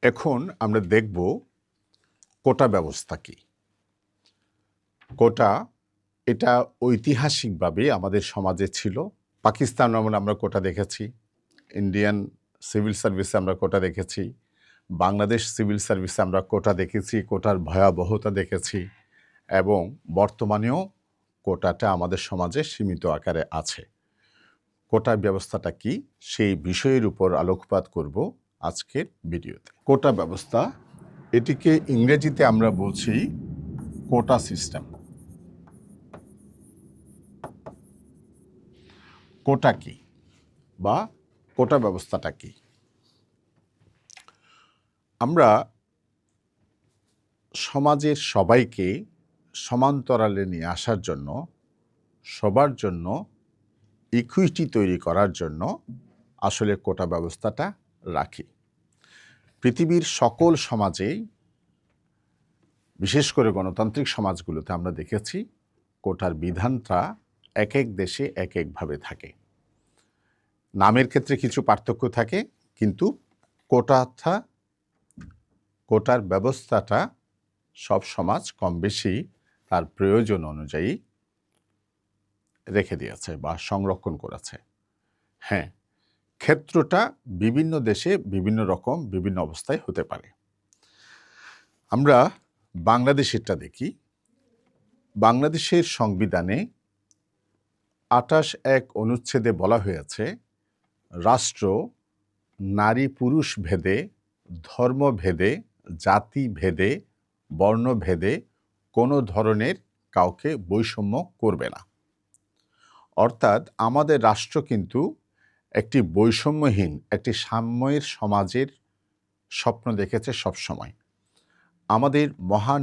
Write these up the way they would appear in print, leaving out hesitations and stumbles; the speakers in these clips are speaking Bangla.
এখন আমরা দেখব কোটা ব্যবস্থা কি। কোটা এটা ঐতিহাসিকভাবে আমাদের সমাজে ছিল। পাকিস্তান আমলে আমরা কোটা দেখেছি, ইন্ডিয়ান সিভিল সার্ভিসে আমরা কোটা দেখেছি, বাংলাদেশ সিভিল সার্ভিসে আমরা কোটা দেখেছি, কোটার ভয়াবহতা দেখেছি এবং বর্তমানেও কোটাটা আমাদের সমাজে সীমিত আকারে আছে। কোটা ব্যবস্থাটা কি সেই বিষয়ের উপর আলোকপাত করব আজকের ভিডিওতে। কোটা ব্যবস্থা এটিকে ইংরেজিতে আমরা বলছি কোটা সিস্টেম। কোটা কি বা কোটা ব্যবস্থাটা কি? আমরা সমাজের সবাইকে সমান্তরালে নিয়ে আসার জন্য, সবার জন্য ইকুইটি তৈরি করার জন্য আসলে কোটা ব্যবস্থাটা রাখি। পৃথিবীর সকল সমাজেই, বিশেষ করে গণতান্ত্রিক সমাজগুলোতে আমরা দেখেছি কোটার বিধানটা এক এক দেশে এক একভাবে থাকে। নামের ক্ষেত্রে কিছু পার্থক্য থাকে, কিন্তু কোটার ব্যবস্থাটা সব সমাজ কম বেশি তার প্রয়োজন অনুযায়ী রেখে দিয়েছে বা সংরক্ষণ করেছে। হ্যাঁ, ক্ষেত্রটা বিভিন্ন দেশে বিভিন্ন রকম বিভিন্ন অবস্থায় হতে পারে। আমরা বাংলাদেশেরটা দেখি। বাংলাদেশের সংবিধানে ২৮(১) অনুচ্ছেদে বলা হয়েছে, রাষ্ট্র নারী পুরুষ ভেদে, ধর্মভেদে, জাতিভেদে, বর্ণভেদে কোনো ধরনের কাউকে বৈষম্য করবে না। অর্থাৎ আমাদের রাষ্ট্র কিন্তু একটি বৈষম্যহীন, একটি সাম্যের সমাজের স্বপ্ন দেখেছে সবসময়। আমাদের মহান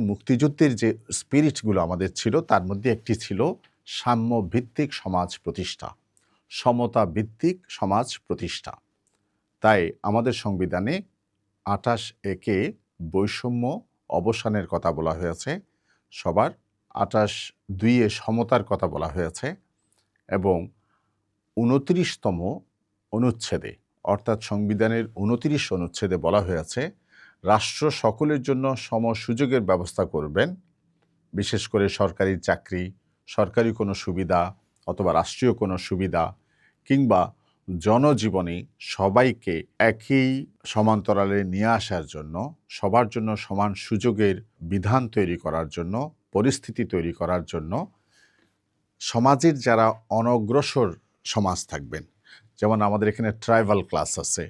মুক্তিযুদ্ধের যে স্পিরিটগুলো আমাদের ছিল, তার মধ্যে একটি ছিল সাম্যভিত্তিক সমাজ প্রতিষ্ঠা, সমতা ভিত্তিক সমাজ প্রতিষ্ঠা। তাই আমাদের সংবিধানে ২৮(১)-এ বৈষম্য অবসানের কথা বলা হয়েছে, সবার ২৮(২)-এ সমতার কথা বলা হয়েছে এবং ২৯তম অনুচ্ছেদে, অর্থাৎ সংবিধানের ২৯ অনুচ্ছেদে বলা হয়েছে, রাষ্ট্র সকলের জন্য সম সুযোগের ব্যবস্থা করবেন, বিশেষ করে সরকারি চাকরি, সরকারি কোনো সুবিধা অথবা রাষ্ট্রীয় কোনো সুবিধা কিংবা জনজীবনে সবাইকে একই সমান্তরালে নিয়ে আসার জন্য, সবার জন্য সমান সুযোগের বিধান তৈরি করার জন্য, পরিস্থিতি তৈরি করার জন্য সমাজের যারা অনগ্রসর সমাজ থাকবেন, যেমন আমাদের এখানে ট্রাইবাল ক্লাস আছে,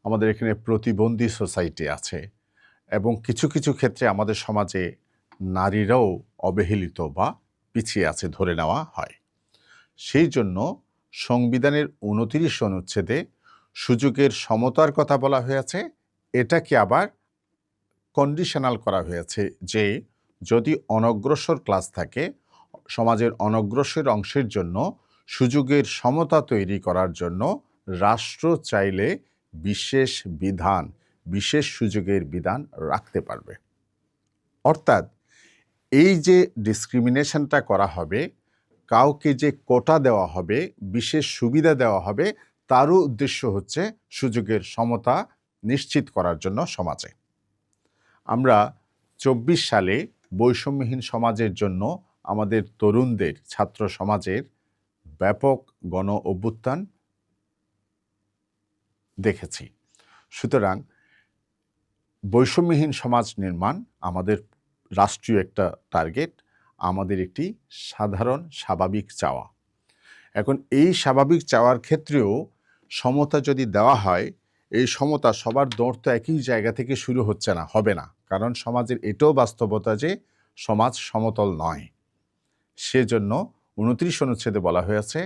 আমাদের এখানে প্রতিবন্ধী সোসাইটি আছে এবং কিছু কিছু ক্ষেত্রে আমাদের সমাজে নারীরাও অবহেলিত বা পিছিয়ে আছে ধরে নেওয়া হয়। সেই জন্য সংবিধানের ২৯ অনুচ্ছেদে সুযোগের সমতার কথা বলা হয়েছে। এটাকে আবার কন্ডিশনাল করা হয়েছে যে যদি অনগ্রসর ক্লাস থাকে, সমাজের অনগ্রসর অংশের জন্য সুযোগের সমতা তৈরি করার জন্য রাষ্ট্র চাইলে বিশেষ সুযোগের বিধান রাখতে পারবে। অর্থাৎ এই যে ডিসক্রিমিনেশনটা করা হবে, কাউকে যে কোটা দেওয়া হবে, বিশেষ সুবিধা দেওয়া হবে, তারও উদ্দেশ্য হচ্ছে সুযোগের সমতা নিশ্চিত করার জন্য সমাজে। আমরা ২৪ সালে বৈষম্যহীন সমাজের জন্য আমাদের তরুণদের, ছাত্র সমাজের ব্যাপক গণ অভ্যুত্থান দেখেছি। সুতরাং বৈষম্যহীন সমাজ নির্মাণ আমাদের রাষ্ট্রীয় একটা টার্গেট, আমাদের একটি সাধারণ স্বাভাবিক চাওয়া। এখন এই স্বাভাবিক চাওয়ার ক্ষেত্রেও সমতা যদি দেওয়া হয়, এই সমতা সবার দৌড় তো একই জায়গা থেকে শুরু হচ্ছে না, হবে না, কারণ সমাজের এটাও বাস্তবতা যে সমাজ সমতল নয়। সেজন্য ২৯ অনুচ্ছেদে বলা হয়েছে,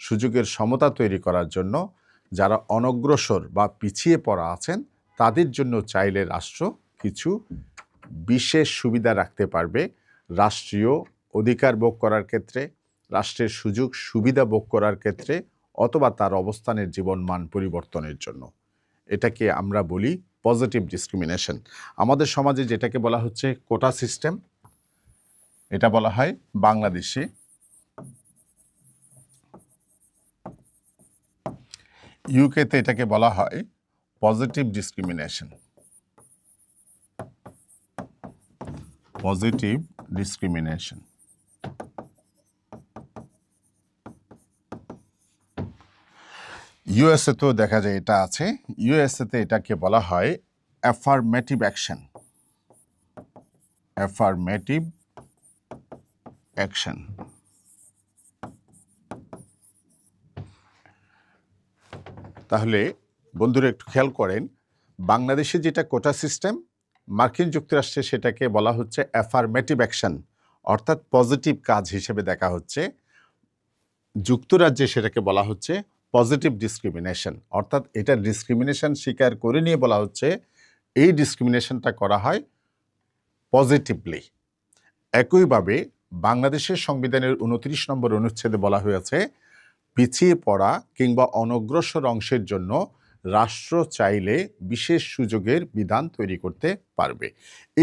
সুযোগের সমতা তৈরি করার জন্য যারা অনগ্রসর বা পিছিয়ে পড়া আছেন তাদের জন্য চাইলে রাষ্ট্র কিছু বিশেষ সুবিধা রাখতে পারবে, রাষ্ট্রীয় অধিকার ভোগ করার ক্ষেত্রে, রাষ্ট্রের সুযোগ সুবিধা ভোগ করার ক্ষেত্রে অথবা তার অবস্থানের জীবনমান পরিবর্তনের জন্য। এটাকে আমরা বলি পজিটিভ ডিসক্রিমিনেশন। আমাদের সমাজে যেটাকে বলা হচ্ছে কোটা সিস্টেম, এটা বলা হয় বাংলাদেশে। ইউকেতে এটাকে বলা হয় positive discrimination. Positive discrimination. USA তো দেখা যায় এটা আছে। ইউএসএতে এটাকে বলা হয় অ্যাফার্মেটিভ অ্যাকশন। Affirmative action. তাহলে বন্ধুরা একটু খেয়াল করেন, বাংলাদেশে যেটা কোটা সিস্টেম, মার্কিন যুক্তরাষ্ট্রে সেটাকে বলা হচ্ছে অ্যাফার্মেটিভ অ্যাকশন, অর্থাৎ পজিটিভ কাজ হিসেবে দেখা হচ্ছে। যুক্তরাজ্যে সেটাকে বলা হচ্ছে পজিটিভ ডিসক্রিমিনেশন, অর্থাৎ এটা ডিসক্রিমিনেশন স্বীকার করে নিয়ে বলা হচ্ছে এই ডিসক্রিমিনেশনটা করা হয় পজিটিভলি। একইভাবে বাংলাদেশের সংবিধানের 29 নম্বর অনুচ্ছেদে বলা হয়েছে পিছিয়ে পড়া কিংবা অনগ্রসর অংশের জন্য রাষ্ট্র চাইলে বিশেষ সুযোগের বিধান তৈরি করতে পারবে।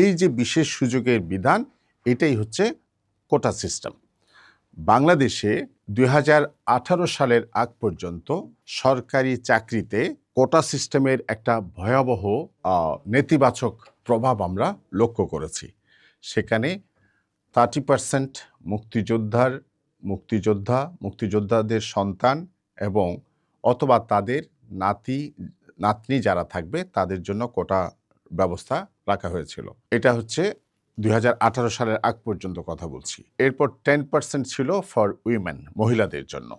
এই যে বিশেষ সুযোগের বিধান, এটাই হচ্ছে কোটা সিস্টেম। বাংলাদেশে 2018 সালের আগ পর্যন্ত সরকারি চাকরিতে কোটা সিস্টেমের একটা ভয়াবহ নেতিবাচক প্রভাব আমরা লক্ষ্য করেছি। সেখানে 30% মুক্তিযোদ্ধাদের সন্তান এবং অথবা তাদের নাতনি যারা থাকবে তাদের জন্য কোটা ব্যবস্থা রাখা হয়েছিল। এটা হচ্ছে 2018 সালের আগ পর্যন্ত কথা বলছি। এরপর 10% ছিল ফর উইমেন, মহিলাদের জন্য।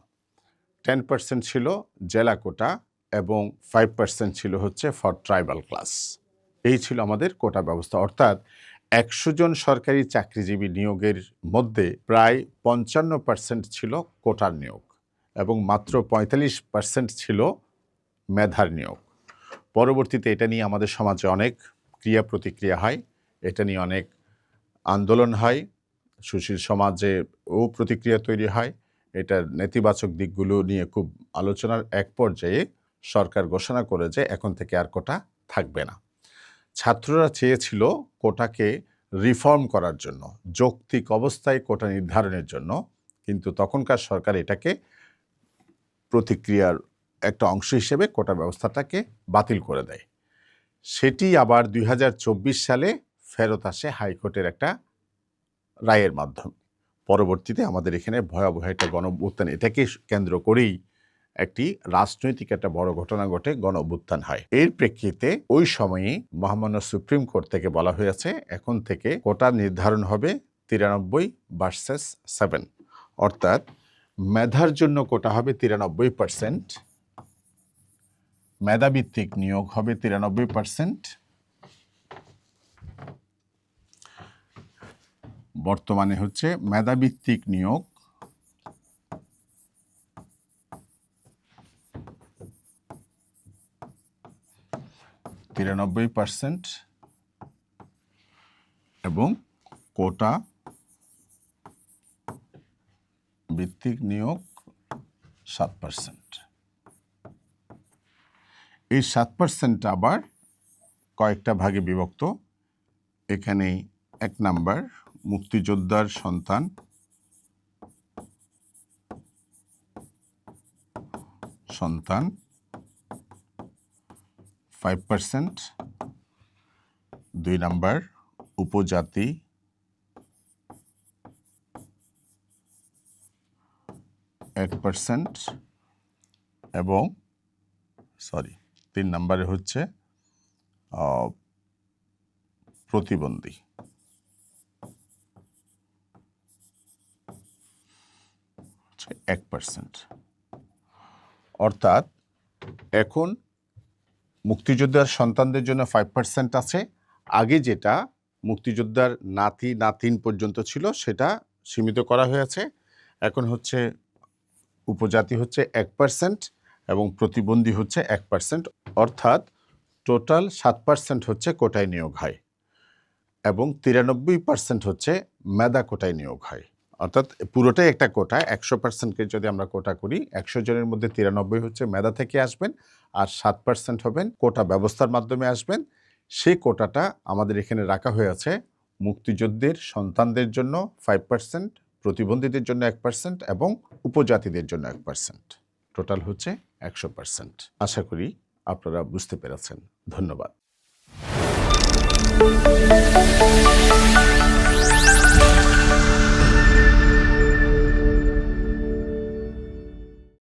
10% ছিল জেলা কোটা এবং 5% ছিল হচ্ছে ফর ট্রাইবাল ক্লাস। এই ছিল আমাদের কোটা ব্যবস্থা। অর্থাৎ 100 জন সরকারি চাকরিজীবী নিয়োগের মধ্যে প্রায় 55% ছিল কোটার নিয়োগ এবং মাত্র 45% ছিল মেধার নিয়োগ। পরবর্তীতে এটা নিয়ে আমাদের সমাজে অনেক ক্রিয়া প্রতিক্রিয়া হয়, এটা নিয়ে অনেক আন্দোলন হয়, সুশীল সমাজে ও প্রতিক্রিয়া তৈরি হয়। এটার নেতিবাচক দিকগুলো নিয়ে খুব আলোচনার এক পর্যায়ে সরকার ঘোষণা করে যে এখন থেকে আর কোটা থাকবে না। ছাত্ররা চেয়েছিল কোটাকে রিফর্ম করার জন্য, যৌক্তিক অবস্থায় কোটা নির্ধারণের জন্য, কিন্তু তখনকার সরকার এটাকে প্রতিক্রিয়ার একটা অংশ হিসেবে কোটা ব্যবস্থাটাকে বাতিল করে দেয়। সেটি আবার 2024 সালে ফেরত আসে হাইকোর্টের একটা রায়ের মাধ্যমে। পরবর্তীতে আমাদের এখানে ভয়াবহ একটা গণ-অভ্যুত্থান, এটাকে কেন্দ্র করেই একটি রাজনৈতিক একটা বড় ঘটনা ঘটে, গণ-অভ্যুত্থান হয়। এর প্রেক্ষিতে ওই সময়ে মহামান্য সুপ্রিম কোর্ট থেকে বলা হয়েছে এখন থেকে কোটা নির্ধারণ হবে 93 ভার্সেস 7, অর্থাৎ মেধার জন্য কোটা হবে 93%, মেধাভিত্তিক নিয়োগ হবে 93%, বর্তমানে হচ্ছে মেধাভিত্তিক নিয়োগ 93% এবং কোটা ভিত্তিক নিয়োগ 7%। এই 7% আবার কয়েকটা ভাগে বিভক্ত। এখানে 1 নাম্বার মুক্তিযোদ্ধার সন্তান, 5%, 2 নাম্বার উপজাতি, 1% এবং 3 নাম্বারে হচ্ছে প্রতিবন্ধী, 1%। অর্থাৎ এখন মুক্তিযোদ্ধার সন্তানদের জন্য 5% আছে। আগে যেটা মুক্তিযোদ্ধার নাতিন পর্যন্ত ছিল সেটা সীমিত করা হয়েছে। এখন হচ্ছে উপজাতি হচ্ছে 1% এবং প্রতিবন্ধী হচ্ছে 1%, অর্থাৎ টোটাল 7% হচ্ছে কোটায় নিয়োগ হয় এবং 93% হচ্ছে মেধা কোটায় নিয়োগ হয়। অর্থাৎ পুরোটাই একটা কোটা। 100%কে যদি আমরা কোটা করি, 100 জনের মধ্যে 93 হচ্ছে মেধা থেকে আসবেন আর 7% হবেন কোটা ব্যবস্থার মাধ্যমে আসবেন। সেই কোটাটা আমাদের এখানে রাখা হয়েছে মুক্তিযুদ্ধের সন্তানদের জন্য 5%, প্রতিবন্ধীদের জন্য 1% এবং উপজাতিদের জন্য 1%। টোটাল হচ্ছে 100%। আশা করি আপনারা বুঝতে পেরেছেন। ধন্যবাদ।